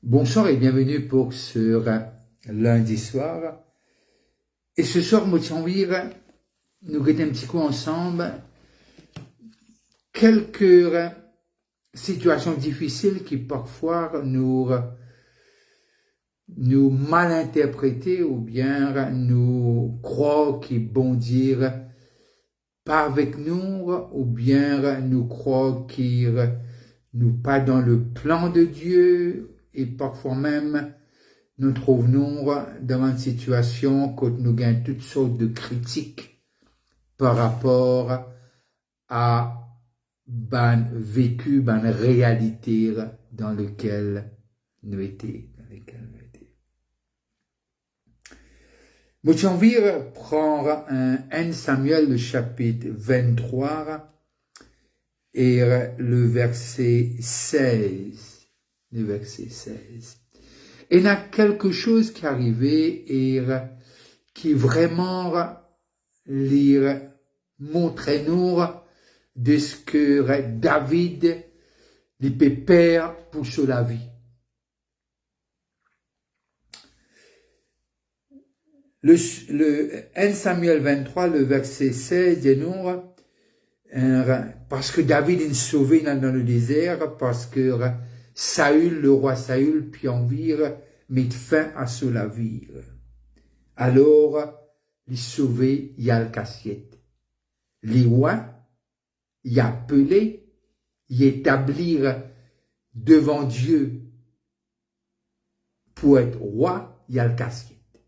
Bonsoir et bienvenue pour ce lundi soir. Et ce soir, nous guetter un petit coup ensemble quelques situations difficiles qui parfois nous mal interpréter ou bien nous croire qu'ils vont dire pas avec nous ou bien nous croire qu'ils nous pas dans le plan de Dieu. Et parfois même, nous trouvons dans une situation où nous gagnons toutes sortes de critiques par rapport à ban vécu, ban réalité dans lequel nous étions. J'ai envie de prendre un 1 Samuel, le chapitre 23, et le verset 16. Le verset 16. Et il y a quelque chose qui est arrivé et qui vraiment montrait nous de ce que David lui père pour sur la vie. Le 1 Samuel 23, le verset 16 dit nous, parce que David est sauvé dans le désert, parce que Saül, le roi Saül, puis envire, met fin à cela vie. Alors, il sauvé Yalcassiette. Les rois, y appelé, y établir devant Dieu pour être roi Yalcassiette.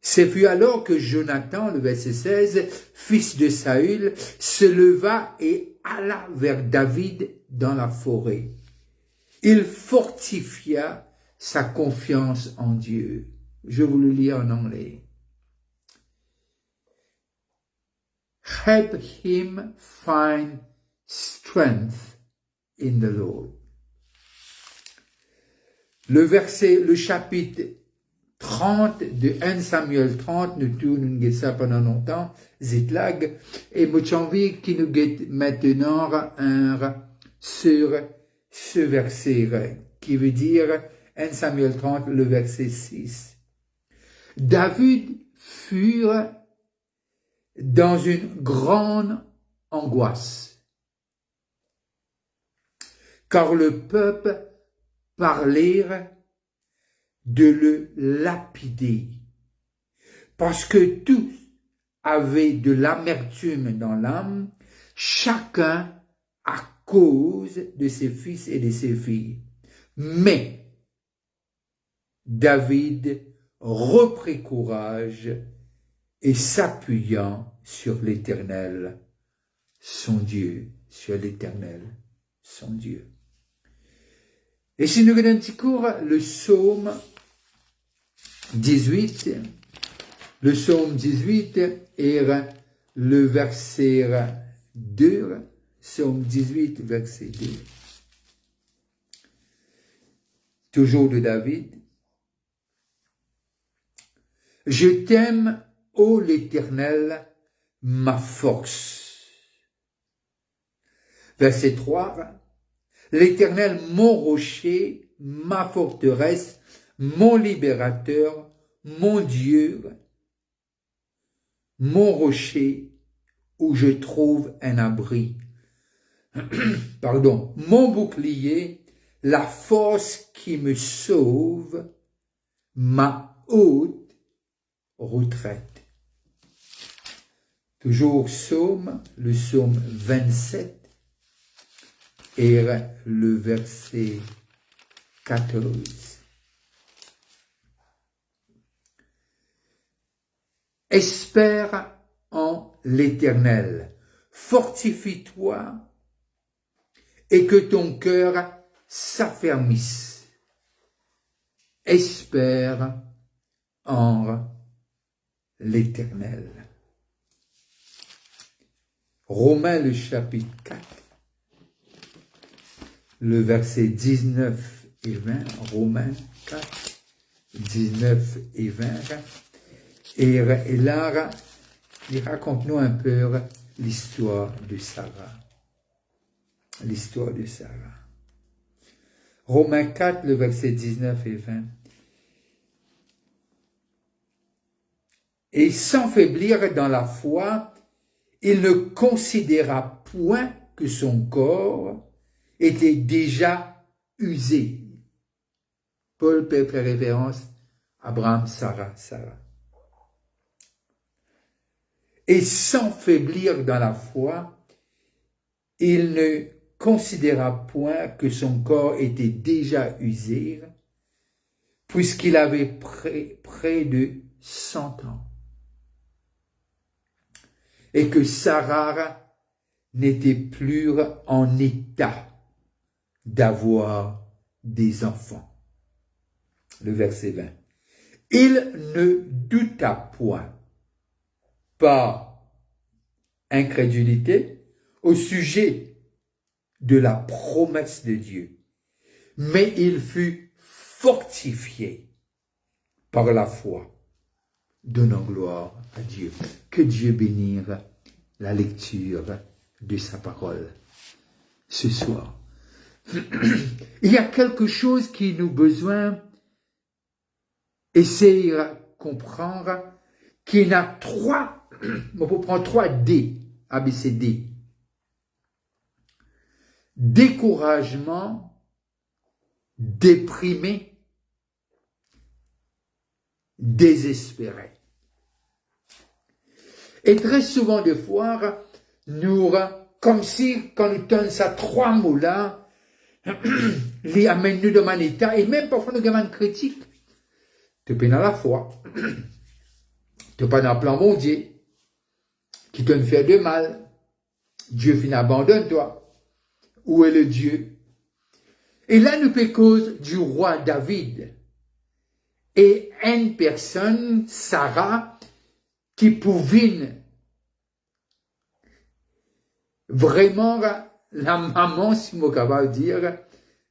C'est fut alors que Jonathan, le verset 16, fils de Saül, se leva et alla vers David dans la forêt. Il fortifia sa confiance en Dieu. Je vous le lis en anglais. Help him find strength in the Lord. Le chapitre 30 de 1 Samuel 30, nous tournons ça pendant longtemps, Zitlag, et Mochanvi qui nous guette maintenant sur ce verset qui veut dire 1 Samuel 30, le verset 6. David fut dans une grande angoisse, car le peuple parlait de le lapider, parce que tous avaient de l'amertume dans l'âme, chacun à cause de ses fils et de ses filles. Mais David reprit courage et s'appuyant sur l'Éternel, son Dieu, sur l'Éternel, son Dieu. Et si nous regardons un petit cours, le psaume 18, le psaume 18 est le verset 2, psaume 18, verset 2. Toujours de David. Je t'aime, ô l'Éternel, ma force. Verset 3. L'Éternel, mon rocher, ma forteresse, mon libérateur, mon Dieu, mon rocher où je trouve un abri. Pardon, mon bouclier, la force qui me sauve, ma haute retraite. Toujours le psaume 27 et le verset 14. Espère en l'Éternel, fortifie-toi et que ton cœur s'affermisse. Espère en l'Éternel. Romains le chapitre 4, le verset 19 et 20, Romains 4, 19 et 20, et là, il raconte-nous un peu l'histoire de Sarah. L'histoire de Sarah. Romains 4, le verset 19 et 20. Et sans faiblir dans la foi, il ne considéra point que son corps était déjà usé. Paul peut faire référence à Abraham, Sarah. Et sans faiblir dans la foi, il ne considéra point que son corps était déjà usé, puisqu'il avait près de 100 ans. Et que Sarah n'était plus en état d'avoir des enfants. Le verset 20. Il ne douta point, par incrédulité, au sujet de la promesse de Dieu, mais il fut fortifié par la foi, donnant gloire à Dieu. Que Dieu bénisse la lecture de sa parole ce soir. Il y a quelque chose qui nous besoin essayer de comprendre, qu'il y a trois, on peut prendre 3 D, ABCD. Découragement, déprimé, désespéré. Et très souvent des fois, nous, comme si, quand nous tenons ça 3 mots-là, les amènent nous dans un état, et même parfois nous avons une critique. Tu es dans la foi, tu n'es pas dans le plan bon Dieu, qui te fait de mal, Dieu finit abandonne toi. Où est le Dieu? Et là, nous peut cause du roi David et une personne, Sarah, qui pouvait vraiment la maman, si je capable de dire,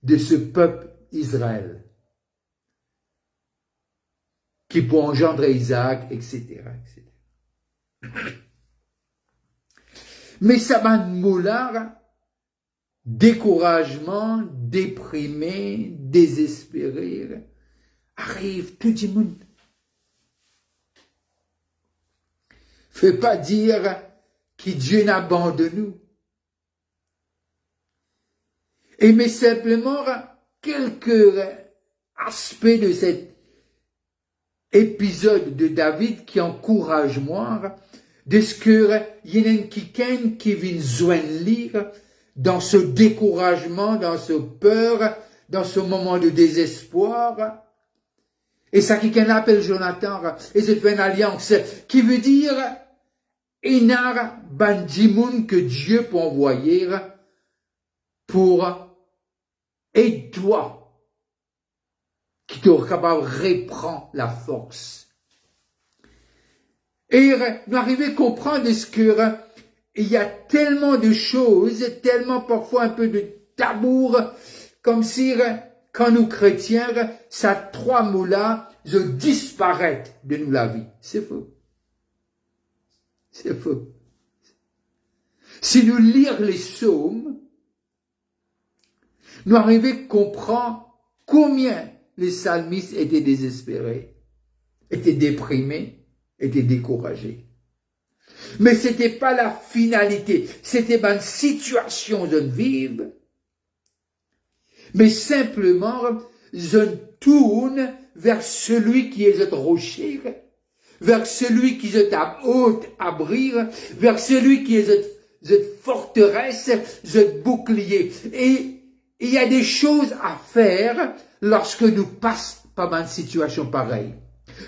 de ce peuple Israël, qui peut engendrer Isaac, etc. Mais ça m'a moulard, découragement, déprimé, désespéré, arrive tout le monde. Fais pas dire que Dieu n'abandonne nous. Et mais simplement quelques aspects de cet épisode de David qui encourage moi de ce que y a quelqu'un qui vient joindre lire dans ce découragement, dans ce peur, dans ce moment de désespoir. Et ça qui appelle Jonathan, et c'est fait une alliance, qui veut dire, Inar bandimoun que Dieu peut envoyer pour aider toi, qui te capable de reprendre la force. Et nous arrivons à comprendre ce que il y a tellement de choses, tellement parfois un peu de tabour, comme si, quand nous chrétiens, ça 3 mots-là, je disparaître de nous la vie. C'est faux. C'est faux. Si nous lisons les psaumes, nous arrivons à comprendre combien les psalmistes étaient désespérés, étaient déprimés, étaient découragés. Mais c'était pas la finalité, c'était une situation de vivre, mais simplement, je tourne vers celui qui est notre rocher, vers celui qui est à haute abri, vers celui qui est notre forteresse, notre bouclier. Et il y a des choses à faire lorsque nous passons par une situation pareille.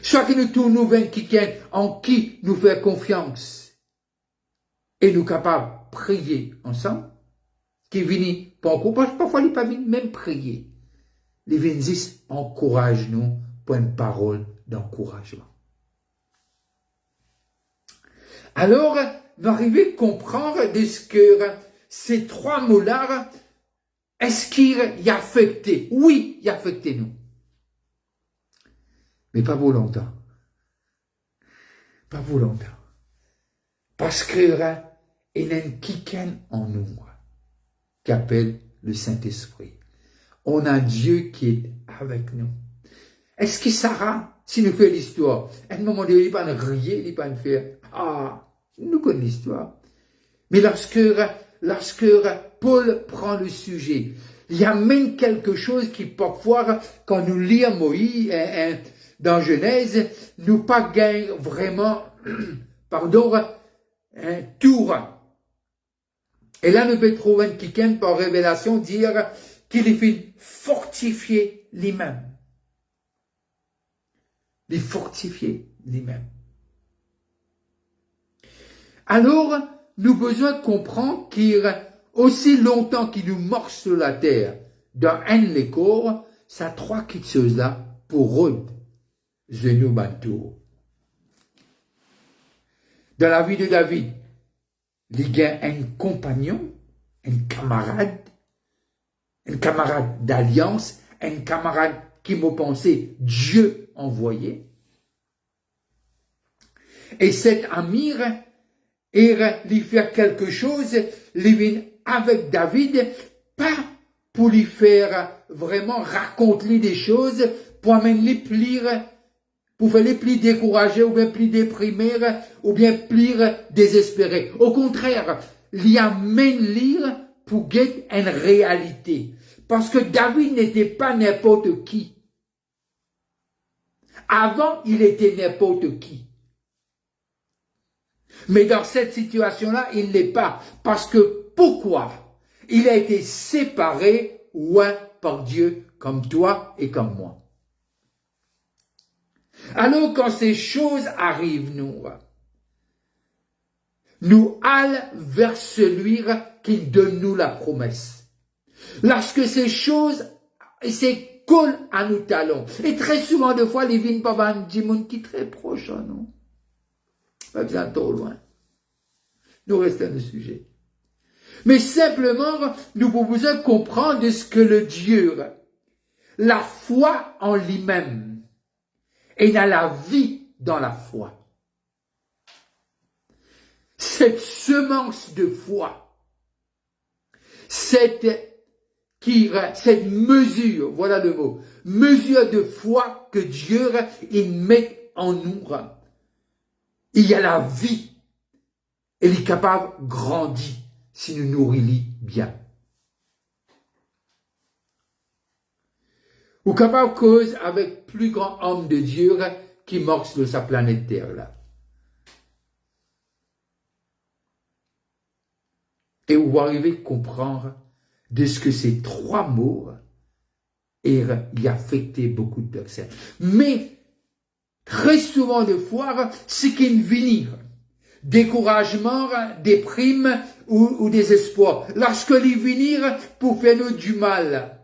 Soit que nous tournons vers quelqu'un en qui nous fait confiance et nous capables de prier ensemble, qui vient pas encourager, parfois il pas vient même prier. Les Vénzis encouragent nous pour une parole d'encouragement. Alors, nous arrivons à comprendre de ce que ces 3 mots-là, est-ce qu'il y a affecté? Oui, il a affecté nous. Mais pas pour longtemps. Pas pour longtemps. Parce que il y a un quelqu'un en nous qui appelle le Saint-Esprit. on a Dieu qui est avec nous. Est-ce que Sarah, si nous faisons l'histoire, à un moment donné, il ne va pas rier, il ne va pas faire, nous connaissons l'histoire. Mais lorsque Paul prend le sujet, il y a même quelque chose qui, parfois, quand nous lisons Moïse, dans Genèse, nous pas gagne vraiment, un tour. Et là, nous pouvons trouver quelqu'un par révélation dire qu'il est fait fortifier lui-même. Les fortifier lui-même. Alors, nous avons besoin de comprendre qu'aussi longtemps qu'il nous marche sur la terre, dans un les corps, ça trois choses là pour eux, je nous m'entoure. Dans la vie de David, il y a un compagnon, un camarade d'alliance, un camarade qui m'a pensé Dieu envoyé. Et cet ami, il fait quelque chose, il vient avec David, pas pour lui faire vraiment raconter des choses, pour amener plus, pour faire les plus découragés, ou bien plus déprimés, ou bien plus désespérés. Au contraire, il amène lire pour gagner une réalité. Parce que David n'était pas n'importe qui. Avant, il était n'importe qui. Mais dans cette situation-là, il n'est pas. Parce que pourquoi? Il a été séparé, loin par Dieu, comme toi et comme moi. Alors, quand ces choses arrivent, nous allons vers celui qui donne nous la promesse. Lorsque ces choses, c'est collent à nos talons. Et très souvent, des fois, les vignes peuvent avoir un monde qui est très proche à nous. Pas besoin de trop loin. Nous restons le sujet. Mais simplement, nous avons besoin de comprendre de ce que le Dieu, la foi en lui-même, et dans la vie dans la foi. Cette semence de foi, cette mesure, voilà le mot, mesure de foi que Dieu, il met en nous. Il y a la vie. Elle est capable de grandir si nous nourrissons bien. Ou capable de cause avec plus grand homme de Dieu qui marche sur sa planète Terre là. Et vous arrivez à comprendre de ce que ces trois mots y affecté beaucoup de personnes. Mais très souvent de fois, c'est qu'il vient découragement, déprime ou désespoir. Lorsque les venir pour faire nous du mal.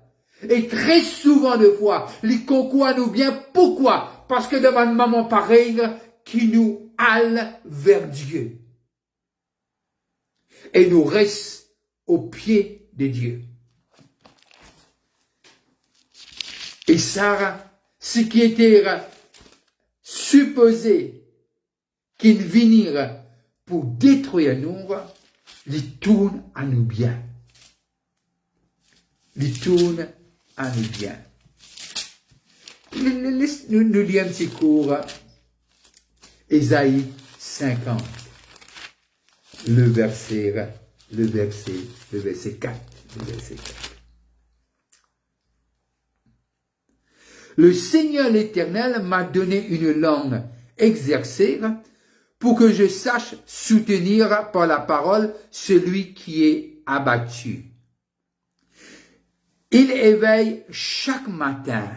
Et très souvent de fois, les concours nous bien. Pourquoi? Parce que devant une maman pareille qui nous halle vers Dieu. Et nous reste au pied de Dieu. Et Sarah, ce qui était supposé qu'il venir pour détruire nous, il tourne à nous bien. Il tourne à nous bien. Nous lisons un petit cours, Ésaïe 50, le verset 4. Le Seigneur l'Éternel m'a donné une langue exercée pour que je sache soutenir par la parole celui qui est abattu. Il éveille chaque matin,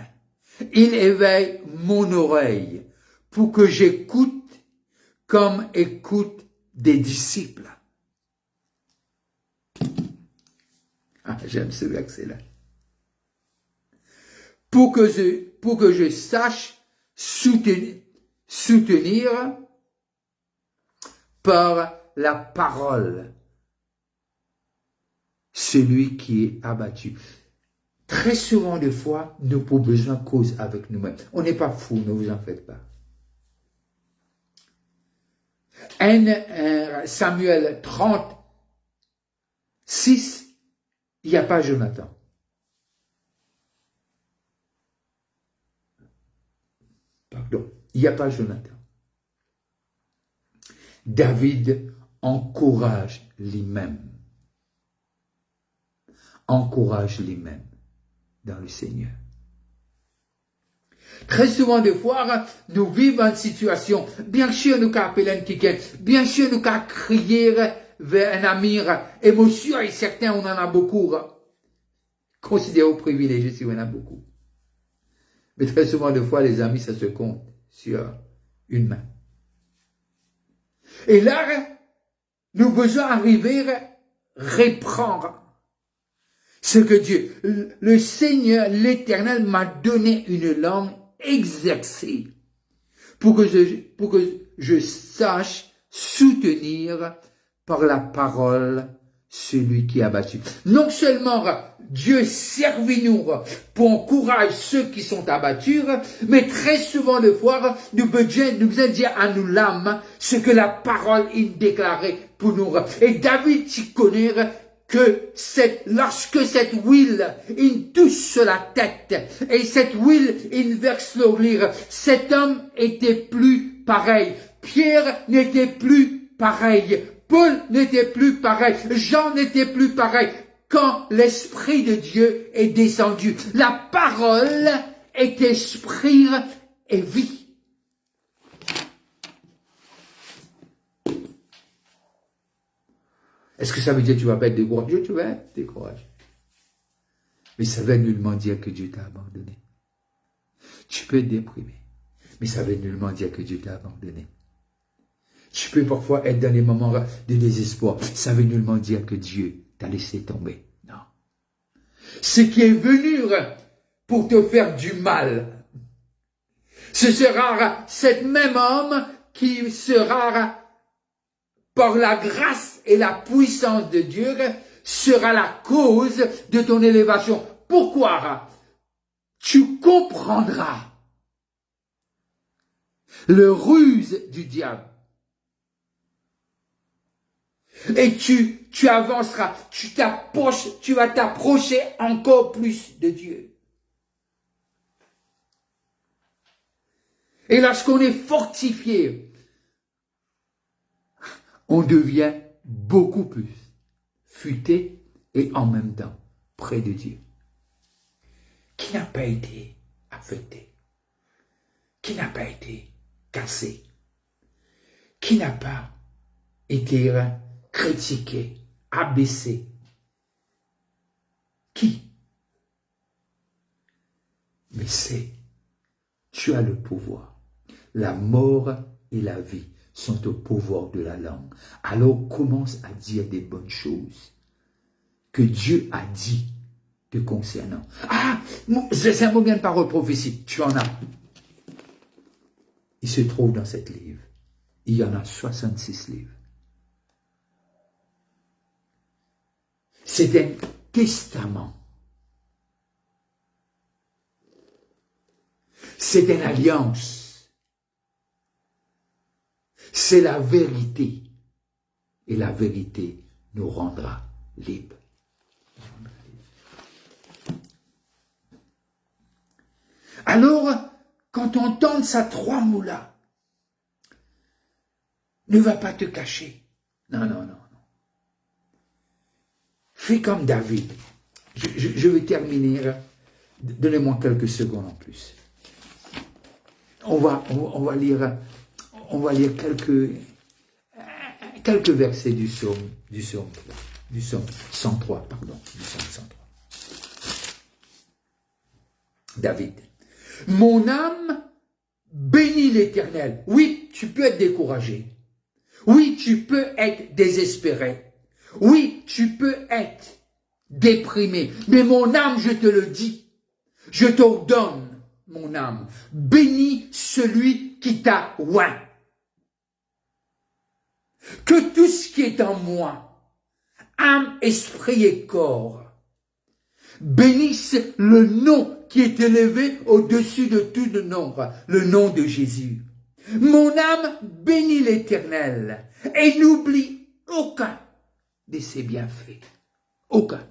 il éveille mon oreille pour que j'écoute comme écoute des disciples. J'aime ce verset-là. Pour que je sache soutenir par la parole celui qui est abattu. Très souvent, des fois, nous avons besoin de cause avec nous-mêmes. On n'est pas fous, ne vous en faites pas. Samuel 36, il n'y a pas Jonathan. Pardon, il n'y a pas Jonathan. David encourage lui-même. Encourage lui-même dans le Seigneur. Très souvent, des fois, nous vivons une situation, bien sûr, nous appelons un ticket, bien sûr, nous crier vers un ami, émotion, et certains, on en a beaucoup, considérés privilégiés si on en a beaucoup. Mais très souvent, des fois, les amis, ça se compte sur une main. Et là, nous avons besoin d'arriver à reprendre ce que Dieu, le Seigneur, l'Éternel m'a donné une langue exercée pour que je sache soutenir par la parole celui qui a battu. Non seulement Dieu servit nous pour encourager ceux qui sont abattus, mais très souvent de fois, nous besoin dire à nous l'âme ce que la parole est déclarée pour nous. Et David, tu connais que lorsque cette huile, il touche sur la tête, et cette huile, il verse l'olive, cet homme était plus pareil. Pierre n'était plus pareil. Paul n'était plus pareil. Jean n'était plus pareil. Quand l'Esprit de Dieu est descendu, la parole est esprit et vie. Est-ce que ça veut dire que tu vas pas être découragé? Tu vas être découragé. Mais ça veut nullement dire que Dieu t'a abandonné. Tu peux être déprimé, mais ça veut nullement dire que Dieu t'a abandonné. Tu peux parfois être dans des moments de désespoir. Ça veut nullement dire que Dieu t'a laissé tomber. Non. Ce qui est venu pour te faire du mal, ce sera cet même homme qui sera, par la grâce et la puissance de Dieu, sera la cause de ton élévation. Pourquoi? Tu comprendras le ruse du diable. Et tu avanceras, tu vas t'approcher encore plus de Dieu. Et lorsqu'on est fortifié, on devient beaucoup plus futé et en même temps près de Dieu. Qui n'a pas été affecté? Qui n'a pas été cassé? Qui n'a pas été critiqué, abaissé? Qui? Mais tu as le pouvoir. La mort et la vie sont au pouvoir de la langue. Alors commence à dire des bonnes choses que Dieu a dit te concernant. Ah, c'est un mot bien de parole prophétique. Tu en as. Il se trouve dans cette livre. Il y en a 66 livres. C'est un testament. C'est une alliance. C'est la vérité. Et la vérité nous rendra libres. Alors, quand on tente ça 3 mots là, ne va pas te cacher. Non, non, non, non. Fais comme David. Je vais terminer. Donnez-moi quelques secondes en plus. On va lire quelques versets du psaume 103, pardon, du psaume 103. David. Mon âme bénit l'Éternel. Oui, tu peux être découragé. Oui, tu peux être désespéré. Oui, tu peux être déprimé. Mais mon âme, je te le dis, je t'ordonne, mon âme, bénis celui qui t'a oint. Que tout ce qui est en moi, âme, esprit et corps, bénisse le nom qui est élevé au-dessus de tout nom, le nom de Jésus. Mon âme bénit l'Éternel et n'oublie aucun de ses bienfaits. Aucun.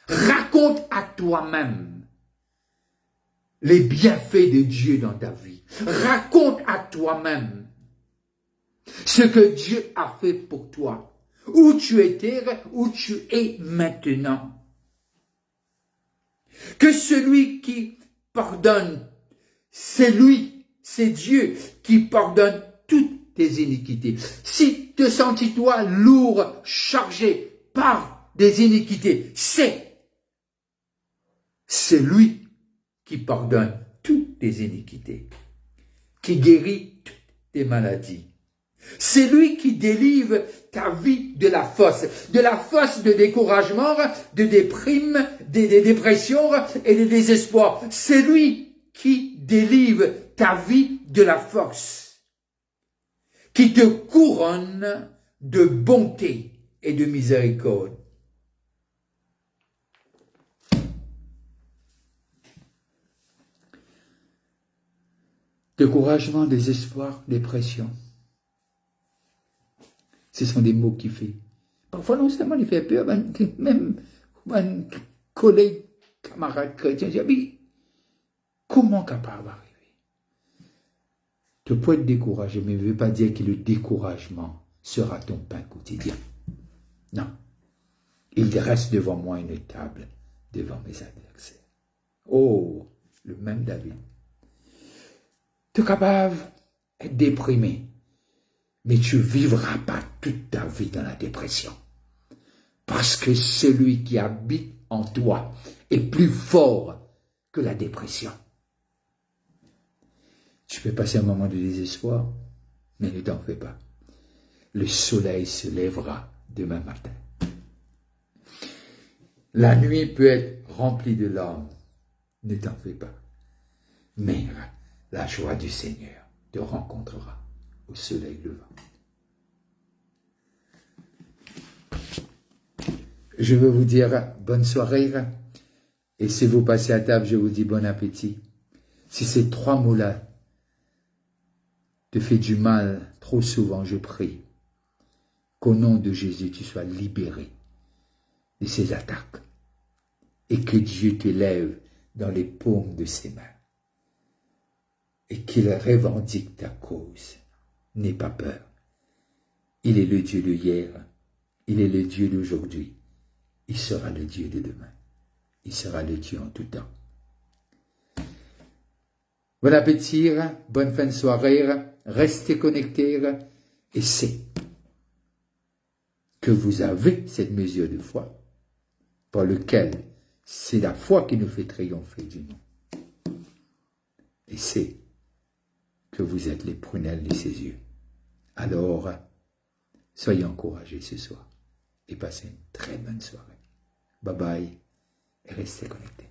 Raconte à toi-même les bienfaits de Dieu dans ta vie. Raconte à toi-même ce que Dieu a fait pour toi, où tu étais, où tu es maintenant. Que celui qui pardonne, c'est lui, c'est Dieu qui pardonne toutes tes iniquités. Si te sens-toi lourd, chargé par des iniquités, c'est lui qui pardonne toutes tes iniquités, qui guérit toutes tes maladies. C'est lui qui délivre ta vie de la fosse de découragement, de déprime, des dépressions et des désespoirs. C'est lui qui délivre ta vie de la force, qui te couronne de bonté et de miséricorde. Découragement, désespoir, dépression. Ce sont des mots qui font. Parfois, non seulement il fait peur, même un collègue, camarade chrétien, dit, mais comment capable d'arriver? Tu peux être découragé, mais ne veut pas dire que le découragement sera ton pain quotidien. Non. Il reste devant moi une table, devant mes adversaires. Oh, le même David. Tu es capable d'être déprimé, mais tu ne vivras pas toute ta vie dans la dépression. Parce que celui qui habite en toi est plus fort que la dépression. Tu peux passer un moment de désespoir, mais ne t'en fais pas. Le soleil se lèvera demain matin. La nuit peut être remplie de larmes, ne t'en fais pas. Mais la joie du Seigneur te rencontrera au soleil levant. Je veux vous dire bonne soirée, et si vous passez à table, je vous dis bon appétit. Si ces 3 mots-là te font du mal trop souvent, je prie qu'au nom de Jésus, tu sois libéré de ces attaques et que Dieu t'élève dans les paumes de ses mains et qu'il revendique ta cause. N'aie pas peur. Il est le Dieu de hier, il est le Dieu d'aujourd'hui. Il sera le Dieu de demain. Il sera le Dieu en tout temps. Bon appétit, bonne fin de soirée, restez connectés et c'est que vous avez cette mesure de foi par lequel c'est la foi qui nous fait triompher du monde. Et c'est que vous êtes les prunelles de ses yeux. Alors, soyez encouragés ce soir et passez une très bonne soirée. Bye bye et restez connectés.